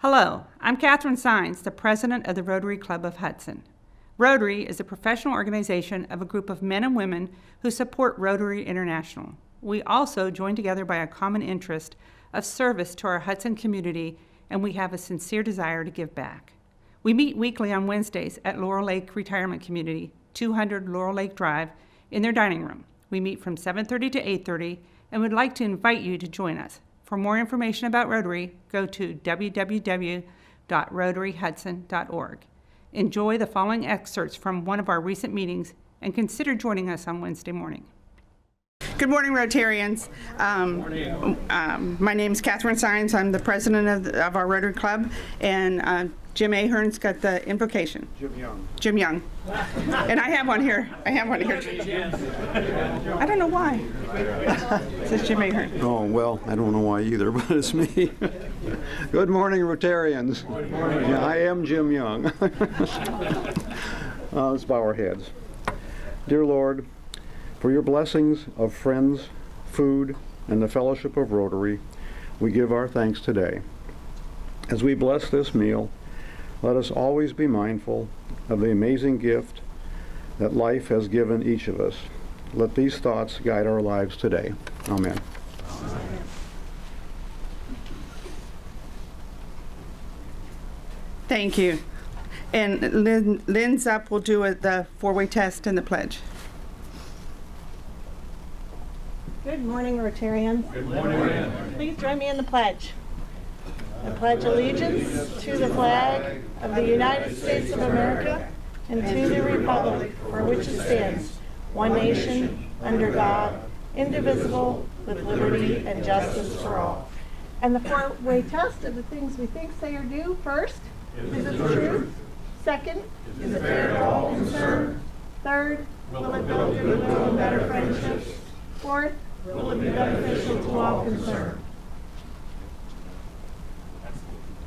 Hello, I'm Catherine Sines, the president of the Rotary Club of Hudson. Rotary is a professional organization of a group of men and women who support Rotary International. We also join together by a common interest of service to our Hudson community, and we have a sincere desire to give back. We meet weekly on Wednesdays at Laurel Lake Retirement Community, 200 Laurel Lake Drive, in their dining room. We meet from 7:30 to 8:30 and would like to invite you to join us. For more information about Rotary, go to www.rotaryhudson.org. Enjoy the following excerpts from one of our recent meetings and consider joining us on Wednesday morning. Good morning, Rotarians. My name is Catherine Sines. I'm the president of our Rotary Club, and Jim Ahern's got the invocation. Jim Young. And I have one here. I don't know why. It says Jim Ahern. Oh, well, I don't know why either, but it's me. Good morning, Rotarians. Good morning. Yeah, I am Jim Young. Let's bow our heads. Dear Lord, for your blessings of friends, food, and the fellowship of Rotary, we give our thanks today. As we bless this meal, let us always be mindful of the amazing gift that life has given each of us. Let these thoughts guide our lives today. Amen. Thank you. And Lynn's up. We'll do the four-way test and the pledge. Good morning, Rotarians. Good morning. Please join me in the pledge. I pledge allegiance to the flag of the United States of America and to the republic for which it stands, one nation, under God, indivisible, with liberty and justice for all. And the four-way test of the things we think, say, or do. First, is it the truth? Second, is it fair to all concerned? Third, will it build goodwill and better friendships? Fourth, will it be beneficial to all concerned?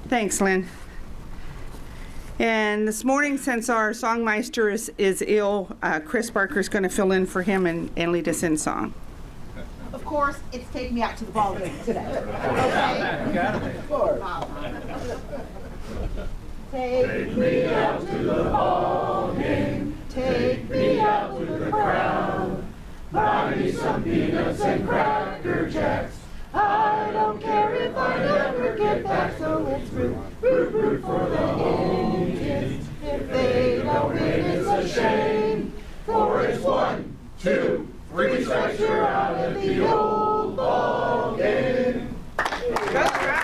Thanks, Lynn. And this morning, since our songmeister is ill, Chris Barker is going to fill in for him and lead us in song. Of course, it's Take Me Out to the Ball Game today. Okay? Of course. Take me out to the ball game. Take me out to the crowd. Buy me some peanuts and Cracker Jacks. I don't care if I never get back, so let's root for the Indians. If they don't win, it's a shame. For it's 1, 2, 3 strikes, you're out at the old ball game. Good try.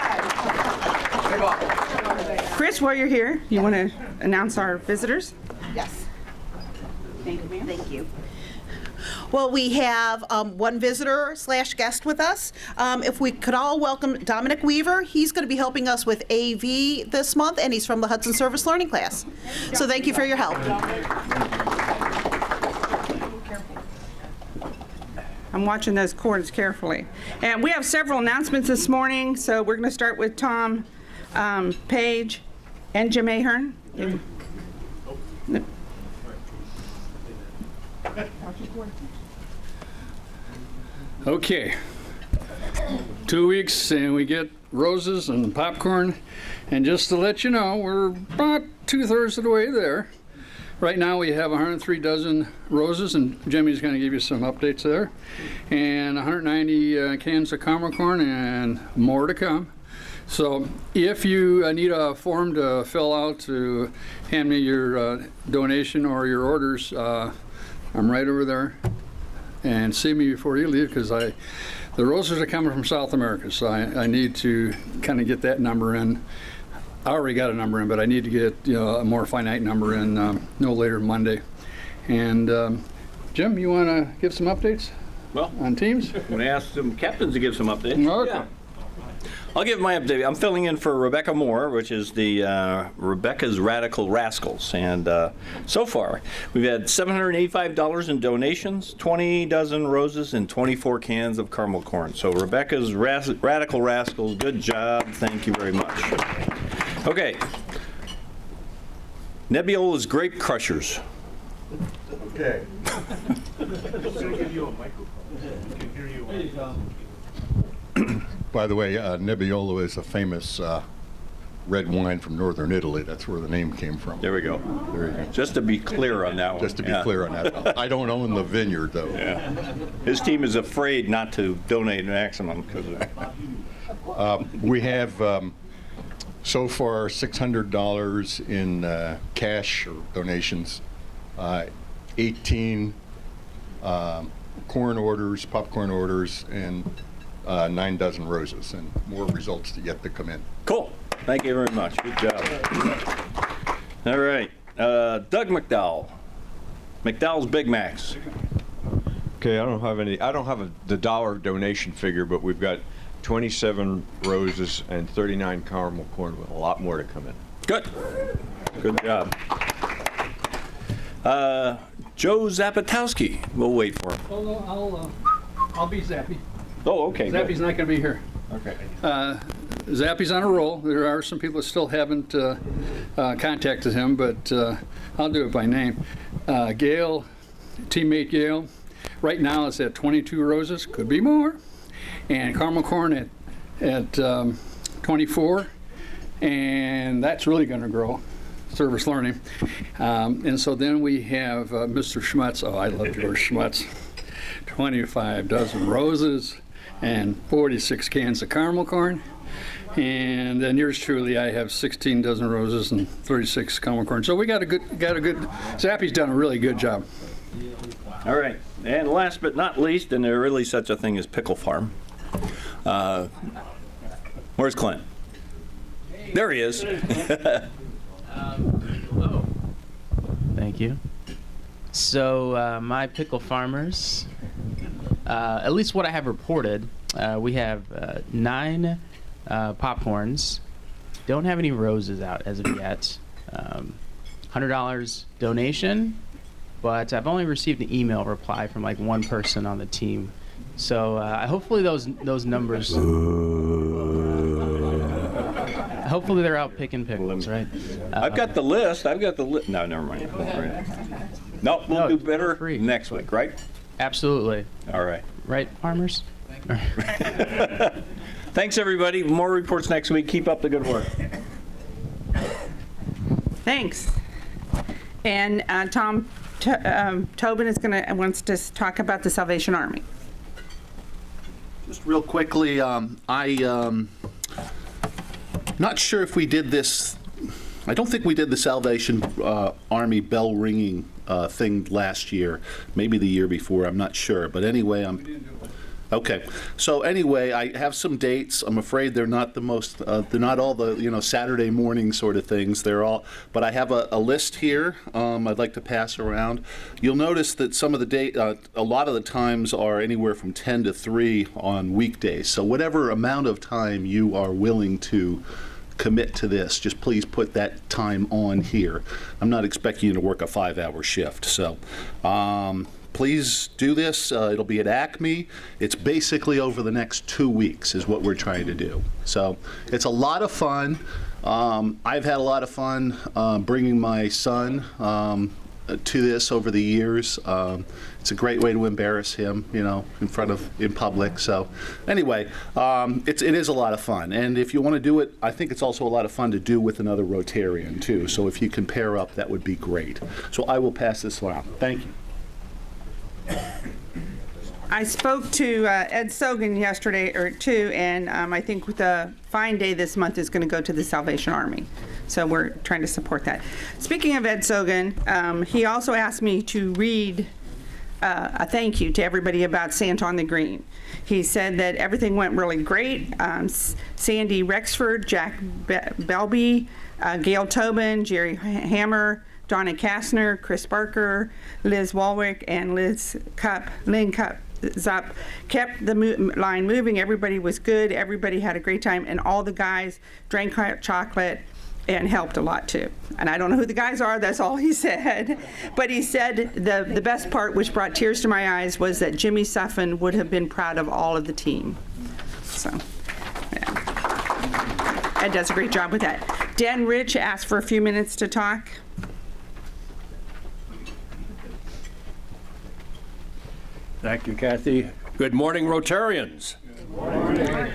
Chris, while you're here, you want to announce our visitors? Yes. Thank you, ma'am. Thank you. Well, we have one visitor / guest with us. If we could all welcome Dominic Weaver. He's going to be helping us with AV this month, and he's from the Hudson Service Learning class. So thank you for your help. I'm watching those cords carefully. And we have several announcements this morning, so we're going to start with Tom Page and Jim Ahern. Okay. 2 weeks and we get roses and popcorn. And just to let you know, we're about 2/3 of the way there. Right now we have 103 dozen roses, and Jimmy's going to give you some updates there. And 190 cans of caramel corn, and more to come. So if you need a form to fill out to hand me your donation or your orders, I'm right over there. And see me before you leave, because the roses are coming from South America, so I need to kind of get that number in. I already got a number in, but I need to get a more finite number in no later than Monday. And Jim, you want to give some updates? Well, on teams? I'm going to ask some captains to give some updates. Okay. Yeah. I'll give my update. I'm filling in for Rebecca Moore, which is the Rebecca's Radical Rascals. And so far, we've had $785 in donations, 20 dozen roses, and 24 cans of caramel corn. So Rebecca's Radical Rascals, good job. Thank you very much. Okay. Nebiola's Grape Crushers. Okay. I'm going to give you a microphone. We can hear you. There you go. By the way, Nebbiolo is a famous red wine from northern Italy. That's where the name came from. There we go. There you go. Just to be clear on that one. Just to be Yeah. clear on that. I don't own the vineyard, though. Yeah. His team is afraid not to donate maximum because We have so far $600 in cash or donations, 18 corn orders, popcorn orders, and 9 dozen roses, and more results yet to come in. Cool. Thank you very much. Good job. All right. Doug McDowell. McDowell's Big Macs. Okay, I don't have the dollar donation figure, but we've got 27 roses and 39 caramel corn with a lot more to come in. Good. Good job. Joe Zapatowski. We'll wait for him. Oh, no, I'll be Zappy. Oh, okay. good. Zappy's not going to be here. Okay. Zappy's on a roll. There are some people that still haven't contacted him, but I'll do it by name. Gail, teammate Gail, right now it's at 22 roses, could be more. And caramel corn at 24, and that's really going to grow. Service learning. And so then we have Mr. Schmutz. Oh, I love George Schmutz. 25 dozen roses and 46 cans of caramel corn. And then yours truly, I have 16 dozen roses and 36 caramel corn. So we got a good. Zappy's done a really good job. All right. And last but not least, and there really such a thing as Pickle Farm. Where's Clint? There he is. Thank you. So my pickle farmers, at least what I have reported, we have 9 popcorns. Don't have any roses out as of yet. $100 donation, but I've only received an email reply from like one person on the team. So hopefully those numbers. Hopefully they're out picking pickles, right? I've got the list. No, never mind. No, we'll do better next week, right? Absolutely. All right. Right, farmers? Thanks, everybody. More reports next week. Keep up the good work. Thanks. And Tom Tobin wants to talk about the Salvation Army. Just real quickly, not sure if we did this. I don't think we did the Salvation Army bell ringing thing last year. Maybe the year before. I'm not sure. But anyway, okay. So anyway, I have some dates. I'm afraid they're not the most. They're not all the Saturday morning sort of things. They're all. But I have a list here. I'd like to pass around. You'll notice that some of the date, a lot of the times are anywhere from 10 to 3 on weekdays. So whatever amount of time you are willing to commit to this, just please put that time on here. I'm not expecting you to work a 5-hour shift. So. Please do this. It'll be at Acme. It's basically over the next 2 weeks is what we're trying to do. So it's a lot of fun. I've had a lot of fun bringing my son to this over the years. It's a great way to embarrass him, in public. So anyway, it is a lot of fun. And if you want to do it, I think it's also a lot of fun to do with another Rotarian too. So if you can pair up, that would be great. So I will pass this around. Thank you. I spoke to Ed Sogan yesterday and I think the fine day this month is going to go to the Salvation Army. So we're trying to support that. Speaking of Ed Sogan, he also asked me to read a thank you to everybody about Santa on the Green. He said that everything went really great. Sandy Rexford, Jack Belby, Gail Tobin, Jerry Hammer, Donna Kastner, Chris Barker, Liz Walwick, and Lynn Zup kept the line moving. Everybody was good. Everybody had a great time, and all the guys drank hot chocolate and helped a lot too. And I don't know who the guys are. That's all he said. But he said the best part, which brought tears to my eyes, was that Jimmy Suffin would have been proud of all of the team. So, yeah. Ed does a great job with that. Dan Rich asked for a few minutes to talk. Thank you, Kathy. Good morning, Rotarians. Good morning.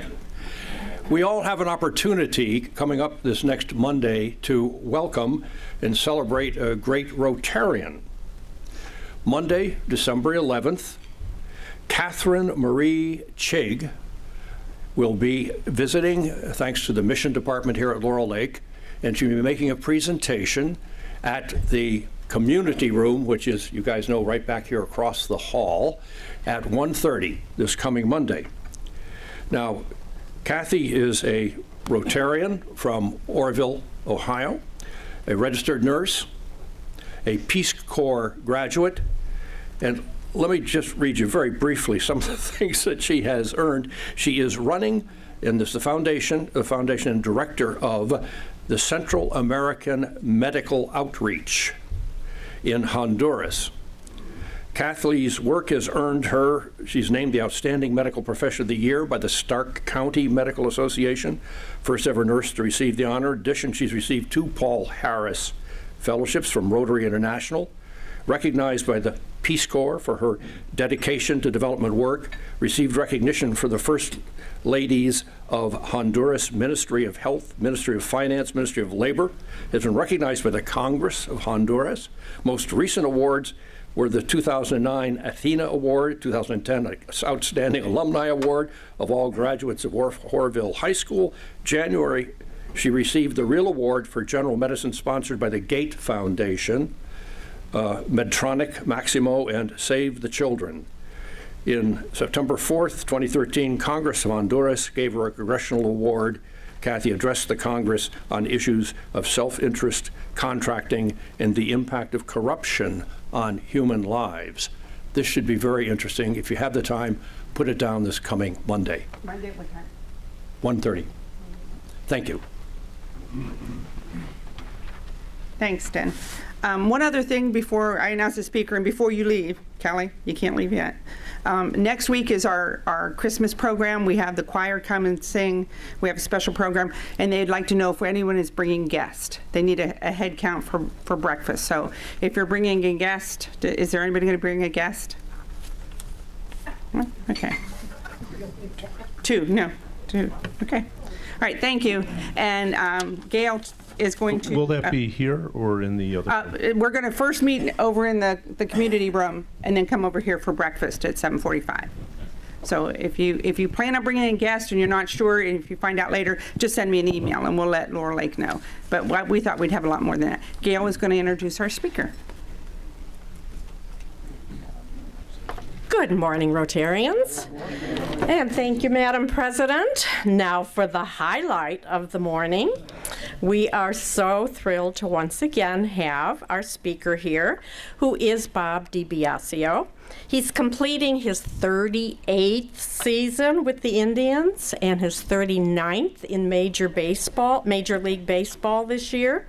We all have an opportunity coming up this next Monday to welcome and celebrate a great Rotarian. Monday, December 11th, Catherine Marie Chig will be visiting, thanks to the Mission Department here at Laurel Lake, and she'll be making a presentation at the community room, which is, you guys know, right back here across the hall at 1:30 this coming Monday. Now, Kathy is a Rotarian from Orrville, Ohio, a registered nurse, a Peace Corps graduate, and let me just read you very briefly some of the things that she has earned. She is running, and this is the foundation and director of the Central American Medical Outreach in Honduras. Kathy's work has earned her, she's named the Outstanding Medical Profession of the Year by the Stark County Medical Association, first ever nurse to receive the honor. In addition, she's received 2 Paul Harris fellowships from Rotary International, recognized by the Peace Corps for her dedication to development work, received recognition for the First Ladies of Honduras Ministry of Health, Ministry of Finance, Ministry of Labor, has been recognized by the Congress of Honduras. Most recent awards were the 2009 Athena Award, 2010 Outstanding Alumni Award of all graduates of Orrville High School. January, she received the Real Award for General Medicine sponsored by the Gate Foundation, Medtronic, Maximo, and Save the Children. In September 4th, 2013, Congress of Honduras gave her a Congressional Award. Kathy addressed the Congress on issues of self-interest, contracting, and the impact of corruption on human lives. This should be very interesting. If you have the time, put it down this coming Monday. Monday, what time? 1:30. Thank you. Thanks, Den. One other thing before I announce the speaker and before you leave, Kelly, you can't leave yet. Next week is our Christmas program. We have the choir come and sing. We have a special program, and they'd like to know if anyone is bringing guests. They need a head count for breakfast. So if you're bringing a guest, is there anybody going to bring a guest? Okay. 2, no, 2. Okay. All right, thank you. And Gail is going to... Will that be here or in the other? We're going to first meet over in the community room and then come over here for breakfast at 7:45. So if you plan on bringing in guests and you're not sure, and if you find out later, just send me an email and we'll let Laurel Lake know. But we thought we'd have a lot more than that. Gail is going to introduce our speaker. Good morning, Rotarians, and thank you, Madam President. Now for the highlight of the morning. We are so thrilled to once again have our speaker here, who is Bob DiBiasio. He's completing his 38th season with the Indians and his 39th in Major League Baseball this year.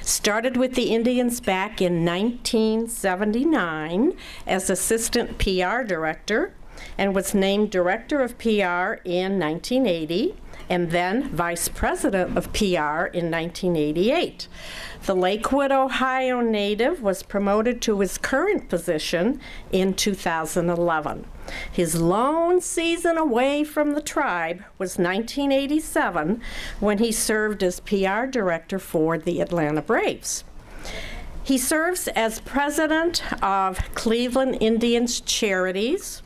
Started with the Indians back in 1979 as assistant PR director and was named director of PR in 1980 and then vice president of PR in 1988. The Lakewood, Ohio native was promoted to his current position in 2011. His lone season away from the tribe was 1987 when he served as PR director for the Atlanta Braves. He serves as president of Cleveland Indians Charities,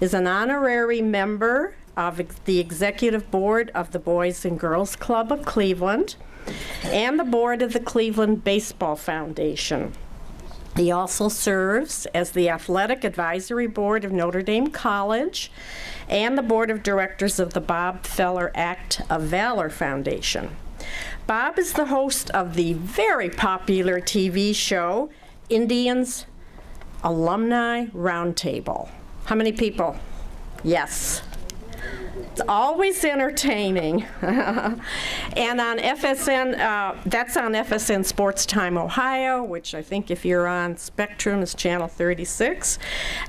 is an honorary member of the executive board of the Boys and Girls Club of Cleveland and the board of the Cleveland Baseball Foundation. He also serves as the athletic advisory board of Notre Dame College and the board of directors of the Bob Feller Act of Valor Foundation. Bob is the host of the very popular TV show, Indians Alumni Roundtable. How many people? Yes. It's always entertaining. And on FSN, that's on FSN Sports Time Ohio, which I think if you're on Spectrum is channel 36,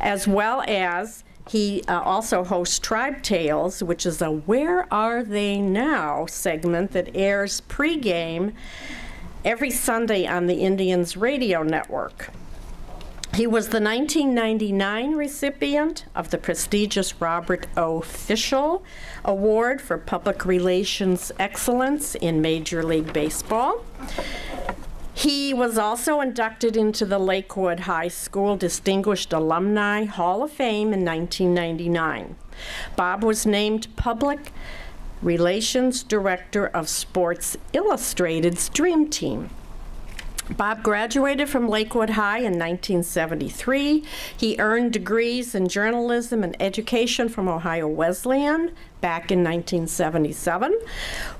as well as he also hosts Tribe Tales, which is a Where Are They Now segment that airs pregame every Sunday on the Indians radio network. He was the 1999 recipient of the prestigious Robert O. Fischel Award for Public Relations Excellence in Major League Baseball. He was also inducted into the Lakewood High School Distinguished Alumni Hall of Fame in 1999. Bob was named Public Relations Director of Sports Illustrated's Dream Team. Bob graduated from Lakewood High in 1973. He earned degrees in journalism and education from Ohio Wesleyan back in 1977.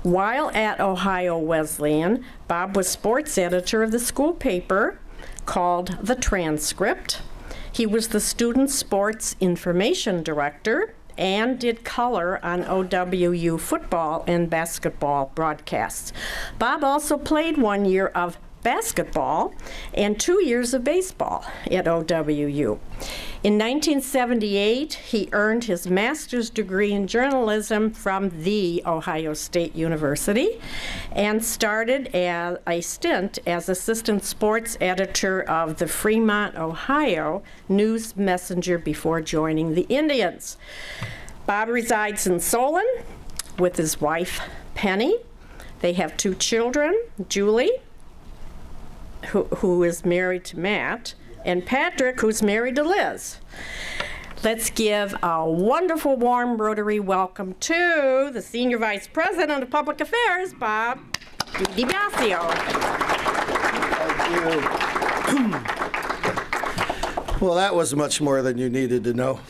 While at Ohio Wesleyan, Bob was sports editor of the school paper called The Transcript. He was the student sports information director and did color on OWU football and basketball broadcasts. Bob also played 1 year of basketball and 2 years of baseball at OWU. In 1978, he earned his master's degree in journalism from The Ohio State University and started a stint as assistant sports editor of the Fremont, Ohio News Messenger before joining the Indians. Bob resides in Solon with his wife, Penny. They have 2 children, Julie, who is married to Matt, and Patrick, who's married to Liz. Let's give a wonderful, warm Rotary welcome to the Senior Vice President of Public Affairs, Bob DiBiasio. Thank you. Well, that was much more than you needed to know.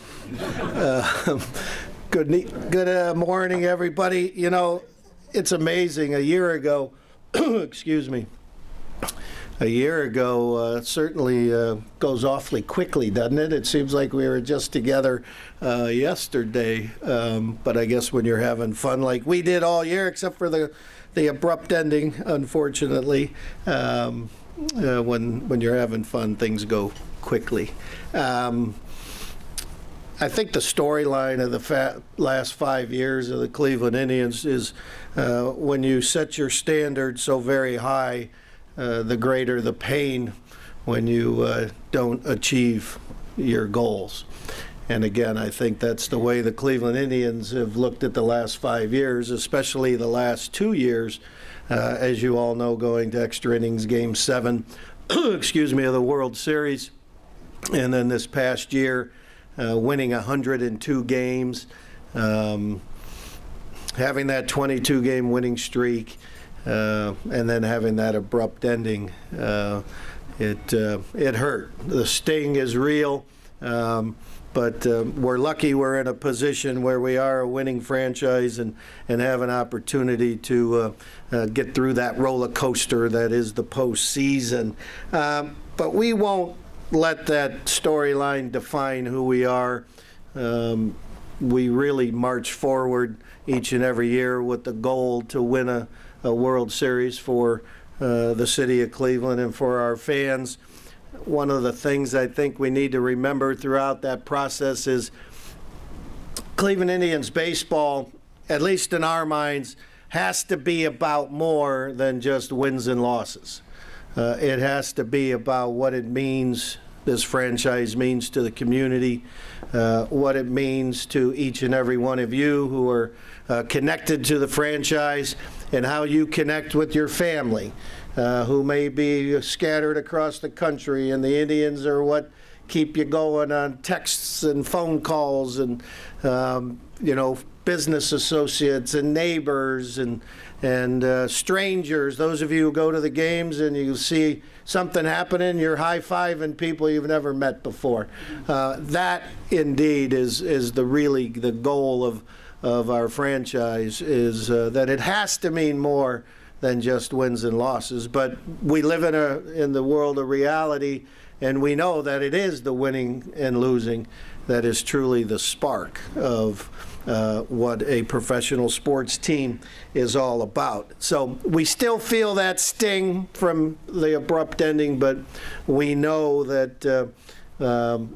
Good morning, everybody. You know, it's amazing. A year ago, excuse me, a year ago certainly goes awfully quickly, doesn't it? It seems like we were just together yesterday, but I guess when you're having fun like we did all year, except for the abrupt ending, unfortunately, when you're having fun, things go quickly. I think the storyline of the last 5 years of the Cleveland Indians is when you set your standard so very high, the greater the pain when you don't achieve your goals. And again, I think that's the way the Cleveland Indians have looked at the last 5 years, especially the last 2 years, as you all know, going to extra innings, Game 7, excuse me, of the World Series. And then this past year, winning 102 games, having that 22-game winning streak, and then having that abrupt ending, it hurt. The sting is real, but we're lucky we're in a position where we are a winning franchise and have an opportunity to get through that roller coaster that is the postseason. But we won't let that storyline define who we are. We really march forward each and every year with the goal to win a World Series for the city of Cleveland and for our fans. One of the things I think we need to remember throughout that process is Cleveland Indians baseball, at least in our minds, has to be about more than just wins and losses. It has to be about what it means, this franchise means to the community, what it means to each and every one of you who are connected to the franchise, and how you connect with your family, who may be scattered across the country, and the Indians are what keep you going on texts and phone calls and, business associates and neighbors and strangers. Those of you who go to the games and you see something happening, you're high-fiving people you've never met before. That indeed is the goal of our franchise, is that it has to mean more than just wins and losses. But we live in the world of reality, and we know that it is the winning and losing that is truly the spark of what a professional sports team is all about. So we still feel that sting from the abrupt ending, but we know that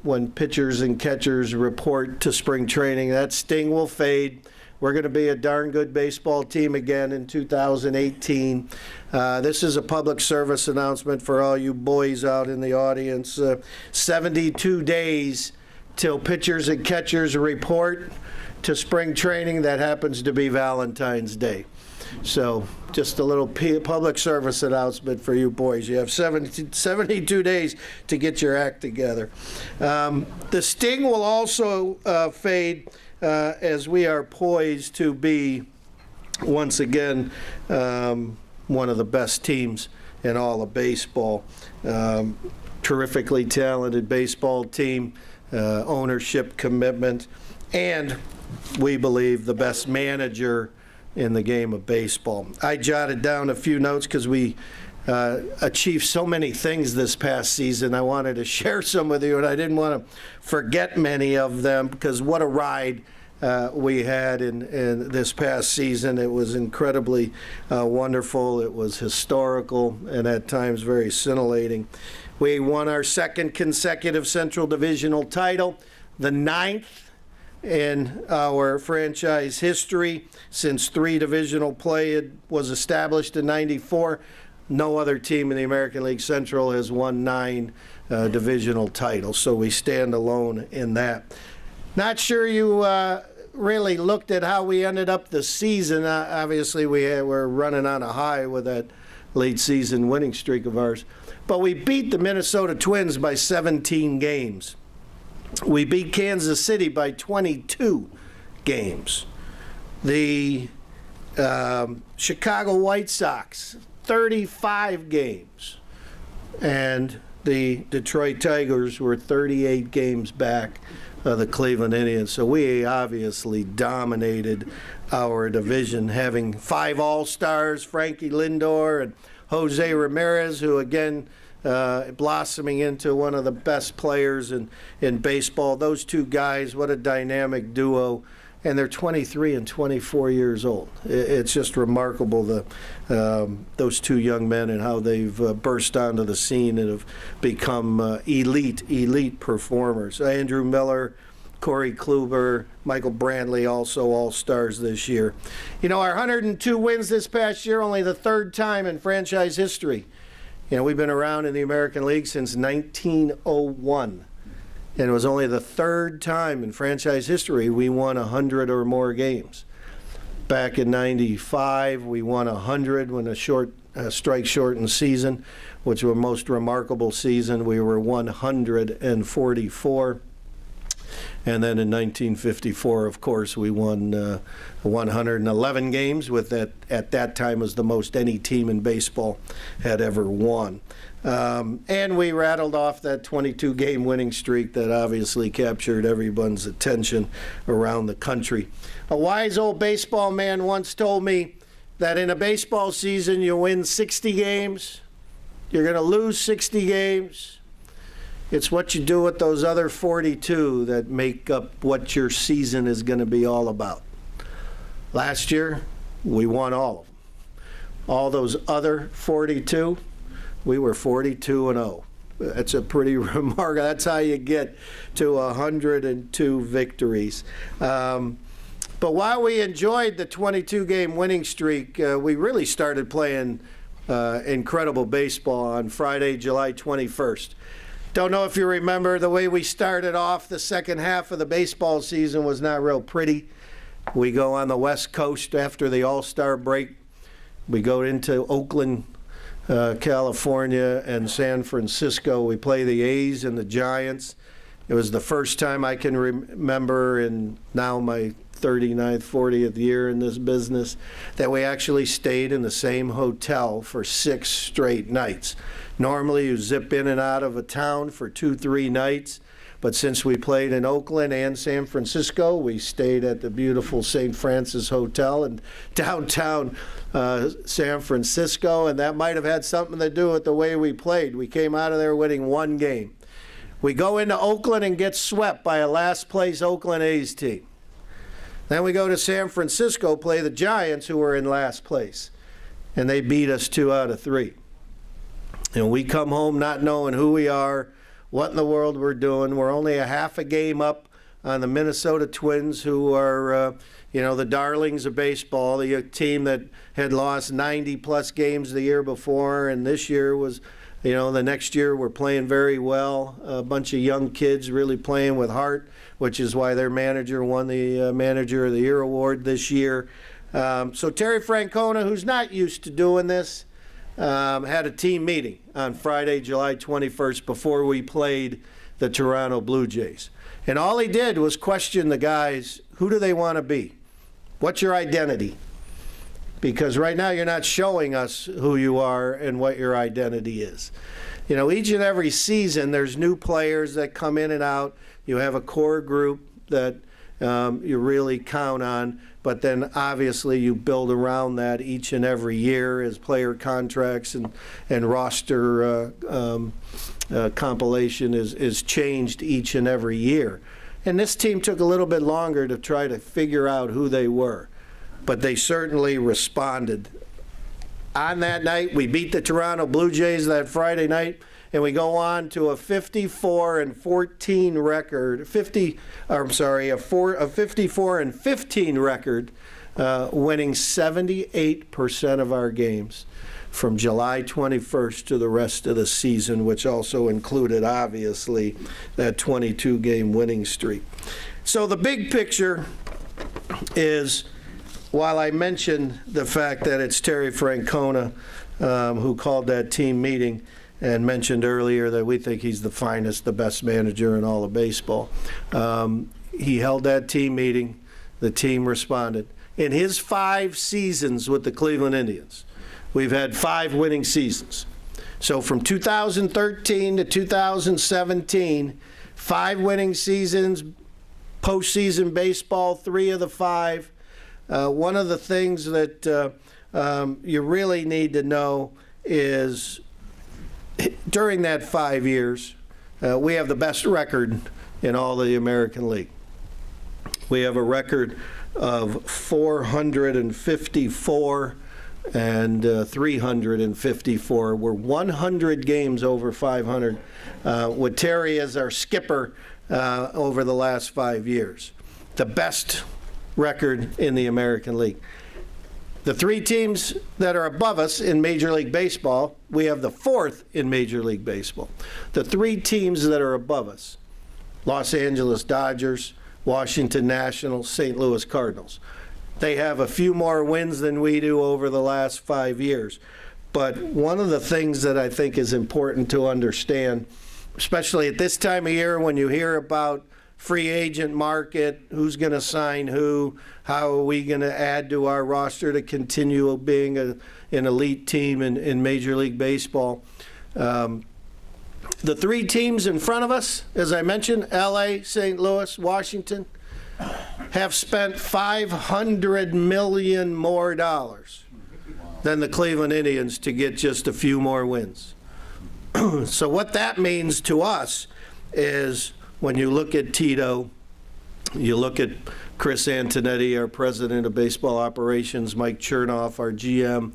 when pitchers and catchers report to spring training, that sting will fade. we're going to be a darn good baseball team again in 2018. This is a public service announcement for all you boys out in the audience. 72 days till pitchers and catchers report to spring training. That happens to be Valentine's Day. So just a little public service announcement for you boys. You have 72 days to get your act together. The sting will also fade as we are poised to be, once again, one of the best teams in all of baseball. Terrifically talented baseball team, ownership commitment, and we believe the best manager in the game of baseball. I jotted down a few notes because we achieved so many things this past season. I wanted to share some with you, and I didn't want to forget many of them because what a ride we had in this past season. It was incredibly wonderful. It was historical and at times very scintillating. We won our second consecutive Central Divisional title, the 9th in our franchise history since 3 divisional play was established in '94. No other team in the American League Central has won 9 divisional titles, so we stand alone in that. Not sure you really looked at how we ended up the season. Obviously, we're running on a high with that late season winning streak of ours, but we beat the Minnesota Twins by 17 games. We beat Kansas City by 22 games. The Chicago White Sox, 35 games. And the Detroit Tigers were 38 games back of the Cleveland Indians. So we obviously dominated our division, having 5 All-Stars, Frankie Lindor and Jose Ramirez, who again blossoming into one of the best players in baseball. Those 2 guys, what a dynamic duo. And they're 23 and 24 years old. It's just remarkable, those 2 young men and how they've burst onto the scene and have become elite performers. Andrew Miller, Corey Kluber, Michael Brantley, also all-stars this year. You know, our 102 wins this past year, only the 3rd time in franchise history. You know, we've been around in the American League since 1901. And it was only the 3rd time in franchise history we won 100 or more games. Back in '95, we won 100 when a strike-shortened season, which was the most remarkable season. We were 144. And then in 1954, of course, we won 111 games, with that at that time was the most any team in baseball had ever won. And we rattled off that 22-game winning streak that obviously captured everyone's attention around the country. A wise old baseball man once told me that in a baseball season you win 60 games, you're going to lose 60 games. It's what you do with those other 42 that make up what your season is going to be all about. Last year, we won all of them. All those other 42, we were 42-0. That's a pretty remarkable. That's how you get to 102 victories. But while we enjoyed the 22-game winning streak, we really started playing incredible baseball on Friday, July 21st. Don't know if you remember the way we started off. The second half of the baseball season was not real pretty. We go on the West Coast after the All-Star break. We go into Oakland, California, and San Francisco. We play the A's and the Giants. It was the first time I can remember in now my 39th, 40th year in this business that we actually stayed in the same hotel for 6 straight nights. Normally you zip in and out of a town for 2-3 nights, but since we played in Oakland and San Francisco, we stayed at the beautiful St. Francis Hotel in downtown San Francisco, and that might have had something to do with the way we played. We came out of there winning 1 game. We go into Oakland and get swept by a last-place Oakland A's team. Then we go to San Francisco, play the Giants, who were in last place, and they beat us 2 out of 3. And we come home not knowing who we are, what in the world we're doing. We're only a half a game up on the Minnesota Twins, who are, the darlings of baseball, the team that had lost 90-plus games the year before, and this year was, the next year we're playing very well. A bunch of young kids really playing with heart, which is why their manager won the Manager of the Year award this year. So Terry Francona, who's not used to doing this, had a team meeting on Friday, July 21st, before we played the Toronto Blue Jays. And all he did was question the guys, who do they want to be? What's your identity? Because right now you're not showing us who you are and what your identity is. Each and every season there's new players that come in and out. You have a core group that you really count on, but then obviously you build around that each and every year as player contracts and roster compilation is changed each and every year. And this team took a little bit longer to try to figure out who they were, but they certainly responded. On that night, we beat the Toronto Blue Jays that Friday night, and we go on to a 54-14 record, a 54-15 record, winning 78% of our games from July 21st to the rest of the season, which also included, obviously, that 22-game winning streak. So the big picture is, while I mentioned the fact that it's Terry Francona who called that team meeting and mentioned earlier that we think he's the finest, the best manager in all of baseball, he held that team meeting. The team responded. In his 5 seasons with the Cleveland Indians, we've had 5 winning seasons. So from 2013 to 2017, 5 winning seasons, postseason baseball, 3 of the 5. One of the things that you really need to know is during that 5 years, we have the best record in all the American League. We have a record of 454 and 354. We're 100 games over 500 with Terry as our skipper over the last 5 years. The best record in the American League. The 3 teams that are above us in Major League Baseball, we have the 4th in Major League Baseball. The 3 teams that are above us, Los Angeles Dodgers, Washington Nationals, St. Louis Cardinals. They have a few more wins than we do over the last 5 years. But one of the things that I think is important to understand, especially at this time of year when you hear about free agent market, who's going to sign who, how are we going to add to our roster to continue being an elite team in Major League Baseball. The 3 teams in front of us, as I mentioned, LA, St. Louis, Washington, have spent $500 million more than the Cleveland Indians to get just a few more wins. So what that means to us is when you look at Tito, you look at Chris Antonetti, our president of baseball operations, Mike Chernoff, our GM,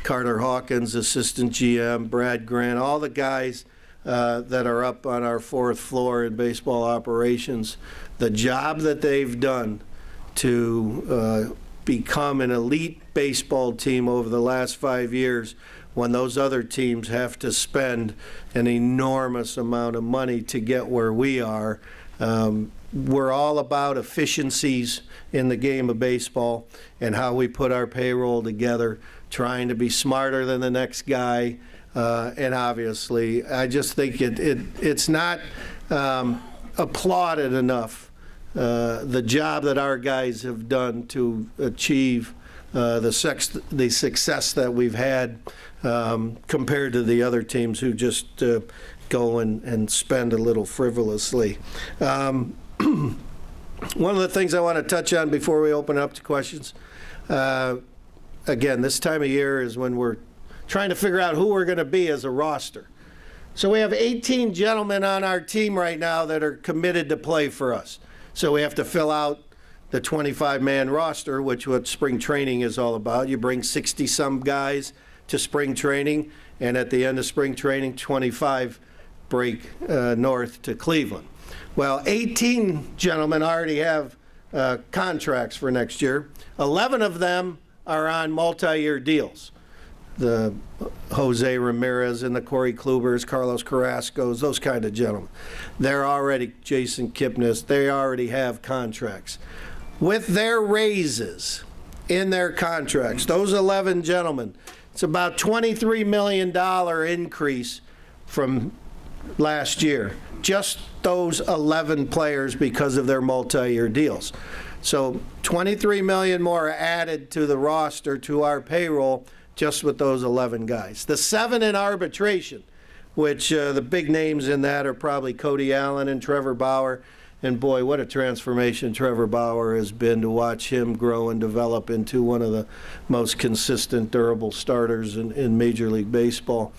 Carter Hawkins, assistant GM, Brad Grant, all the guys that are up on our 4th floor in baseball operations, the job that they've done to become an elite baseball team over the last 5 years, when those other teams have to spend an enormous amount of money to get where we are. We're all about efficiencies in the game of baseball and how we put our payroll together, trying to be smarter than the next guy. And obviously, I just think it's not applauded enough, the job that our guys have done to achieve the success that we've had compared to the other teams who just go and spend a little frivolously. One of the things I want to touch on before we open up to questions, again, this time of year is when we're trying to figure out who we're going to be as a roster. So we have 18 gentlemen on our team right now that are committed to play for us. So we have to fill out the 25-man roster, which what spring training is all about. You bring 60-some guys to spring training, and at the end of spring training, 25 break north to Cleveland. Well, 18 gentlemen already have contracts for next year. 11 of them are on multi-year deals. The Jose Ramirez and the Corey Klubers, Carlos Carrascos, those kind of gentlemen. They're already, Jason Kipnis, they already have contracts. With their raises in their contracts, those 11 gentlemen, it's about $23 million increase from last year. Just those 11 players because of their multi-year deals. So 23 million more added to the roster, to our payroll, just with those 11 guys. The 7 in arbitration, which the big names in that are probably Cody Allen and Trevor Bauer. And boy, what a transformation Trevor Bauer has been, to watch him grow and develop into one of the most consistent, durable starters in Major League Baseball.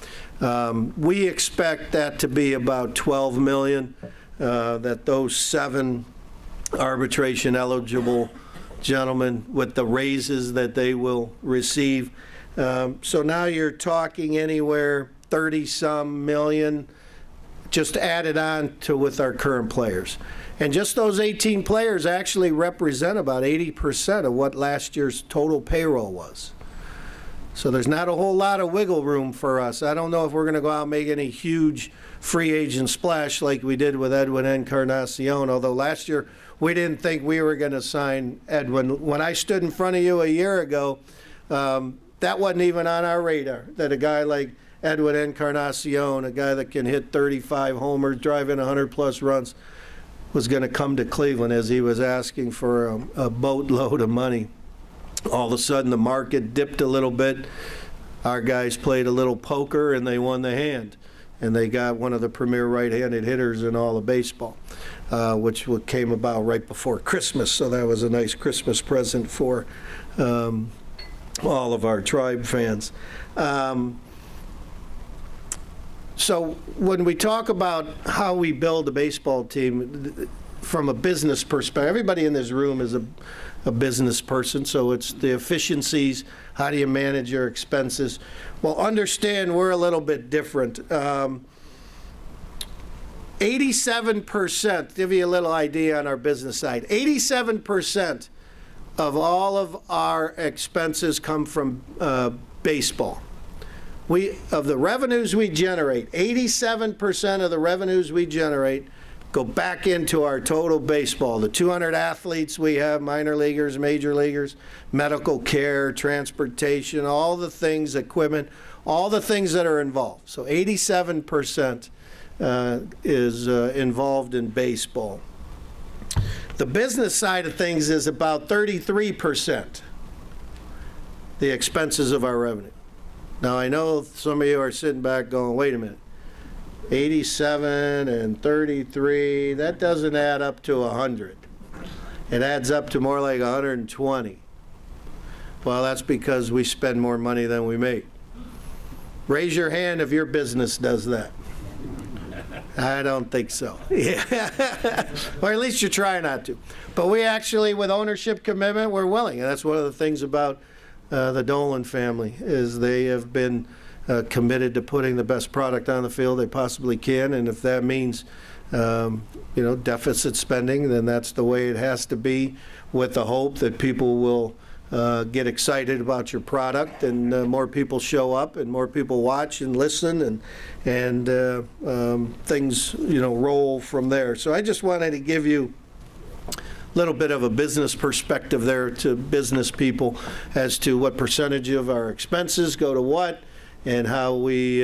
We expect that to be about $12 million, that those 7 arbitration eligible gentlemen, with the raises that they will receive. So now you're talking anywhere 30-some million just added on to with our current players. And just those 18 players actually represent about 80% of what last year's total payroll was. So there's not a whole lot of wiggle room for us. I don't know if we're going to go out and make any huge free agent splash like we did with Edwin Encarnacion, although last year we didn't think we were going to sign Edwin. When I stood in front of you a year ago, that wasn't even on our radar, that a guy like Edwin Encarnacion, a guy that can hit 35 homers, drive in 100-plus runs, was going to come to Cleveland, as he was asking for a boatload of money. All of a sudden, the market dipped a little bit. Our guys played a little poker, and they won the hand. And they got one of the premier right-handed hitters in all of baseball, which came about right before Christmas. So that was a nice Christmas present for all of our Tribe fans. So when we talk about how we build a baseball team from a business perspective, everybody in this room is a business person, so it's the efficiencies, how do you manage your expenses? Well, understand we're a little bit different. 87%, to give you a little idea on our business side, 87% of all of our expenses come from baseball. Of the revenues we generate, 87% of the revenues we generate go back into our total baseball. The 200 athletes we have, minor leaguers, major leaguers, medical care, transportation, all the things, equipment, all the things that are involved. So 87% is involved in baseball. The business side of things is about 33%, the expenses of our revenue. Now, I know some of you are sitting back going, wait a minute, 87 and 33, that doesn't add up to 100. It adds up to more like 120. Well, that's because we spend more money than we make. Raise your hand if your business does that. I don't think so. Yeah. Or at least you try not to. But we actually, with ownership commitment, we're willing. And that's one of the things about the Dolan family, is they have been committed to putting the best product on the field they possibly can, and if that means deficit spending, then that's the way it has to be, with the hope that people will get excited about your product, and more people show up, and more people watch and listen, and things roll from there. So I just wanted to give you little bit of a business perspective there to business people as to what percentage of our expenses go to what, and how we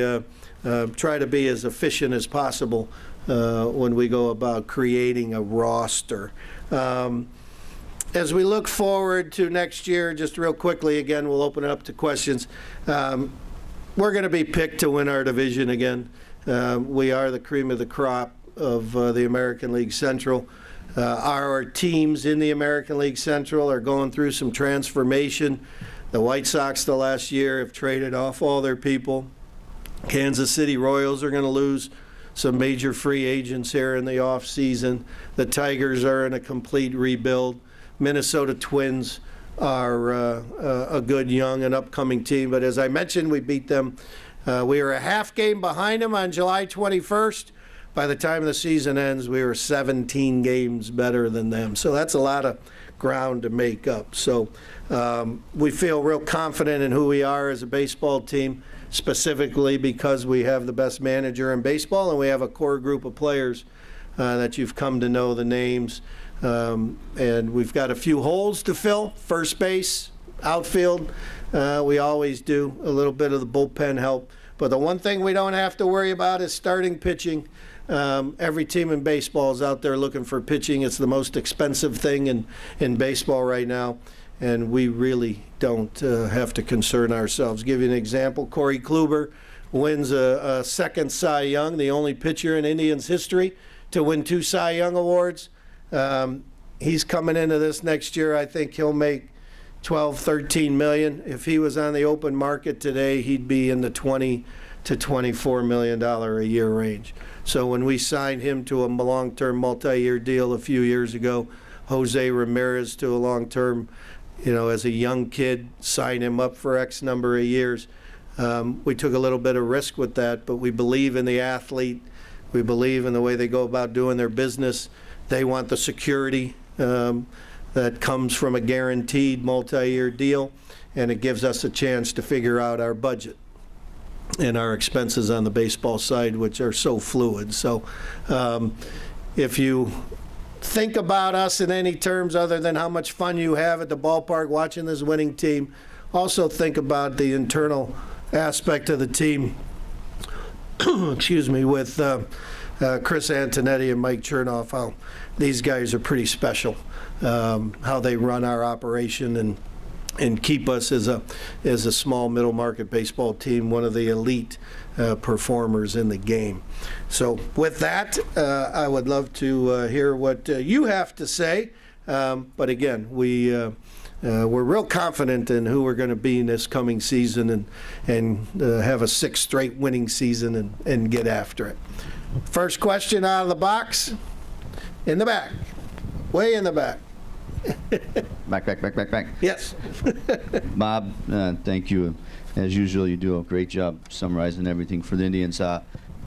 try to be as efficient as possible when we go about creating a roster. As we look forward to next year, just real quickly, again, we'll open it up to questions. We're going to be picked to win our division again. We are the cream of the crop of the American League Central. Our teams in the American League Central are going through some transformation. The White Sox the last year have traded off all their people. Kansas City Royals are going to lose some major free agents here in the off season. The Tigers are in a complete rebuild. Minnesota Twins are a good young and upcoming team. But as I mentioned, we beat them. We were a half game behind them on July 21st. by the time the season ends, we were 17 games better than them. So that's a lot of ground to make up. So we feel real confident in who we are as a baseball team, specifically because we have the best manager in baseball and we have a core group of players that you've come to know the names. And we've got a few holes to fill, first base, outfield. We always do a little bit of the bullpen help. But the one thing we don't have to worry about is starting pitching. Every team in baseball is out there looking for pitching. It's the most expensive thing in baseball right now, and we really don't have to concern ourselves. Give you an example, Corey Kluber wins a second Cy Young, the only pitcher in Indians history to win 2 Cy Young awards. He's coming into this next year. I think he'll make 12, 13 million. If he was on the open market today, he'd be in the 20 to $24 million a year range. So when we signed him to a long-term multi-year deal a few years ago, Jose Ramirez to a long-term, as a young kid, signed him up for X number of years. We took a little bit of risk with that, but we believe in the athlete. We believe in the way they go about doing their business. They want the security that comes from a guaranteed multi-year deal, and it gives us a chance to figure out our budget and our expenses on the baseball side, which are so fluid. So if you think about us in any terms other than how much fun you have at the ballpark watching this winning team, also think about the internal aspect of the team, excuse me, with Chris Antonetti and Mike Chernoff, how these guys are pretty special, how they run our operation and keep us as a small middle market baseball team, one of the elite performers in the game. So with that, I would love to hear what you have to say. But again, we're real confident in who we're going to be in this coming season and have a 6th straight winning season and get after it. First question out of the box, in the back, way in the back. Back. Yes. Bob, thank you. As usual, you do a great job summarizing everything for the Indians.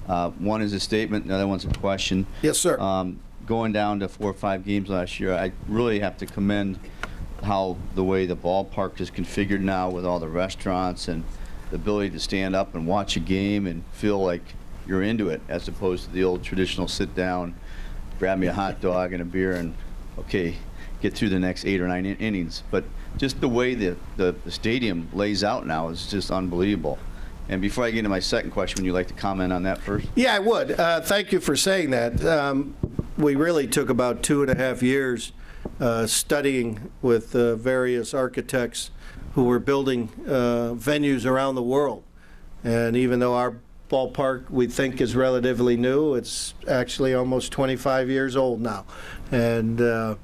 One is a statement, the other one's a question. Yes, sir. Going down to 4 or 5 games last year, I really have to commend how the way the ballpark is configured now with all the restaurants and the ability to stand up and watch a game and feel like you're into it, as opposed to the old traditional sit down, grab me a hot dog and a beer and, okay, get through the next 8 or 9 innings. But just the way the stadium lays out now is just unbelievable. And before I get into my second question, would you like to comment on that first? Yeah, I would. Thank you for saying that. We really took about 2.5 years studying with various architects who were building venues around the world. And even though our ballpark we think is relatively new, it's actually almost 25 years old now. And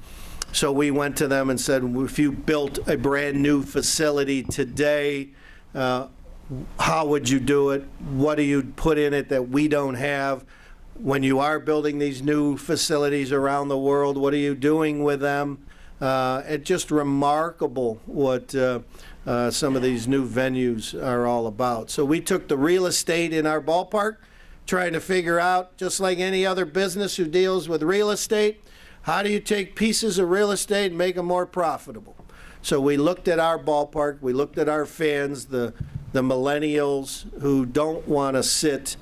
so we went to them and said, if you built a brand new facility today, how would you do it? What do you put in it that we don't have? When you are building these new facilities around the world, what are you doing with them? It's just remarkable what some of these new venues are all about. So we took the real estate in our ballpark, trying to figure out, just like any other business who deals with real estate, how do you take pieces of real estate and make them more profitable? So we looked at our ballpark, we looked at our fans, the millennials who don't want to sit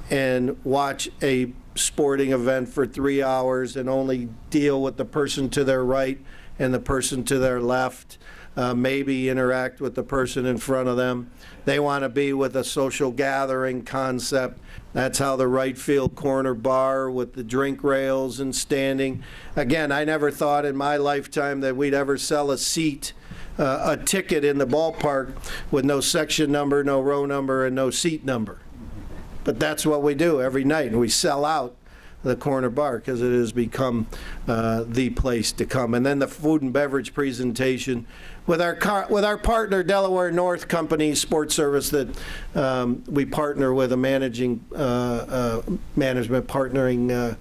and watch a sporting event for 3 hours and only deal with the person to their right and the person to their left, maybe interact with the person in front of them. They want to be with a social gathering concept. That's how the right field corner bar with the drink rails and standing. Again, I never thought in my lifetime that we'd ever sell a seat, a ticket in the ballpark with no section number, no row number, and no seat number. But that's what we do every night, and we sell out the corner bar because it has become the place to come. And then the food and beverage presentation with our partner Delaware North Company Sports Service that we partner with a management partnering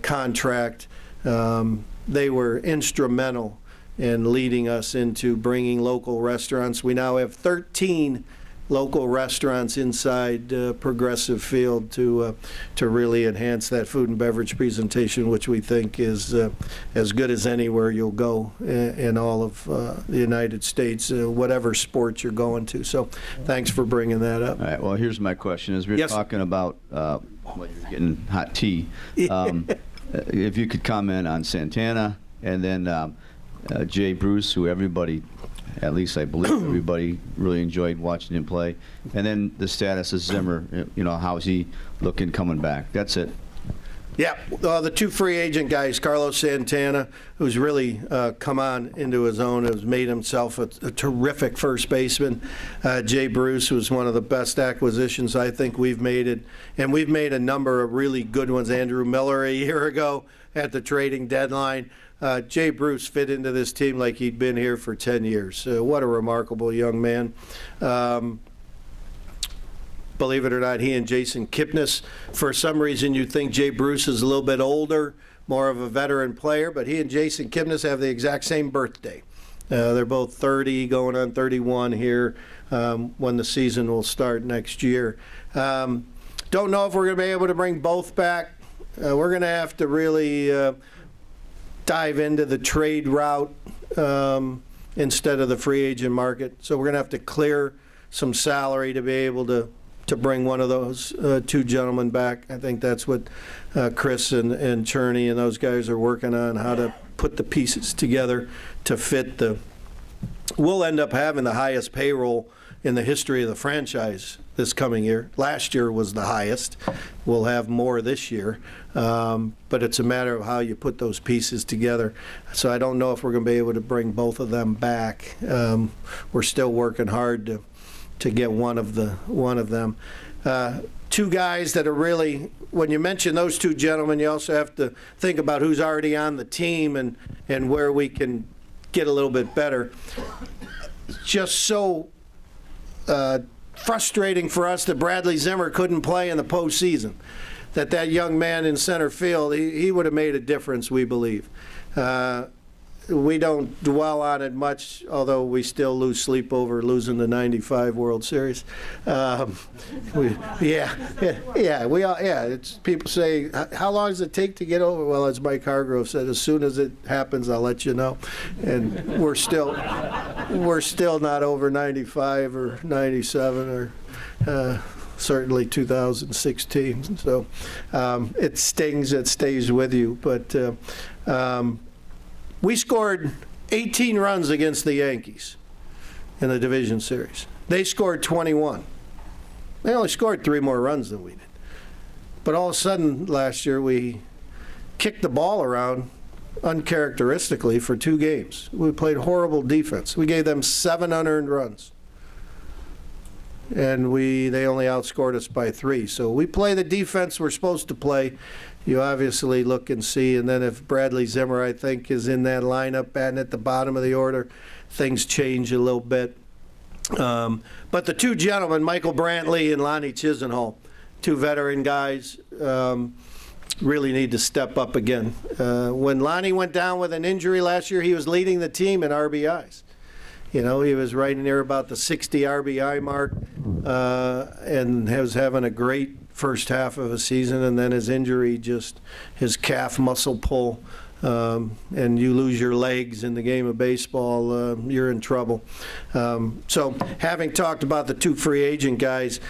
contract. They were instrumental in leading us into bringing local restaurants. We now have 13 local restaurants inside Progressive Field to really enhance that food and beverage presentation, which we think is as good as anywhere you'll go in all of the United States, whatever sport you're going to. So thanks for bringing that up. All right, well, here's my question. As we're Yes. talking about, well, you're getting hot tea, if you could comment on Santana, and then Jay Bruce, who everybody, at least I believe everybody really enjoyed watching him play, and then the status of Zimmer, how's he looking coming back? That's it. Yeah, the two free agent guys, Carlos Santana, who's really come on into his own, has made himself a terrific first baseman. Jay Bruce was one of the best acquisitions I think we've made it, and we've made a number of really good ones. Andrew Miller a year ago at the trading deadline. Jay Bruce fit into this team like he'd been here for 10 years. What a remarkable young man. Believe it or not, he and Jason Kipnis, for some reason you think Jay Bruce is a little bit older, more of a veteran player, but he and Jason Kipnis have the exact same birthday. They're both 30, going on 31 here when the season will start next year. Don't know if we're going to be able to bring both back. We're going to have to really dive into the trade route instead of the free agent market. So we're going to have to clear some salary to be able to bring one of those two gentlemen back. I think that's what Chris and Cherney and those guys are working on, how to put the pieces together to fit the. We'll end up having the highest payroll in the history of the franchise this coming year. Last year was the highest. We'll have more this year. But it's a matter of how you put those pieces together. So I don't know if we're going to be able to bring both of them back. We're still working hard to get one of them. Two guys that are really, when you mention those two gentlemen, you also have to think about who's already on the team and where we can get a little bit better. Just so frustrating for us that Bradley Zimmer couldn't play in the postseason. That young man in center field, he would have made a difference, we believe. We don't dwell on it much, although we still lose sleep over losing the '95 World Series. It's people say, how long does it take to get over? Well, as Mike Hargrove said, as soon as it happens, I'll let you know. And we're still not over '95 or '97 or. Certainly 2016. So it stings, it stays with you. But we scored 18 runs against the Yankees in the division series. They scored 21. They only scored 3 more runs than we did. But all of a sudden last year we kicked the ball around uncharacteristically for 2 games. We played horrible defense. We gave them 7 unearned runs. And they only outscored us by 3. So we play the defense we're supposed to play. You obviously look and see, and then if Bradley Zimmer, I think, is in that lineup batting at the bottom of the order, things change a little bit. But the two gentlemen, Michael Brantley and Lonnie Chisenhall, 2 veteran guys, really need to step up again. When Lonnie went down with an injury last year, he was leading the team in RBIs. He was right near about the 60 RBI mark and was having a great first half of a season, and then his injury, just his calf muscle pull, and you lose your legs in the game of baseball, you're in trouble. So having talked about the 2 free agent guys,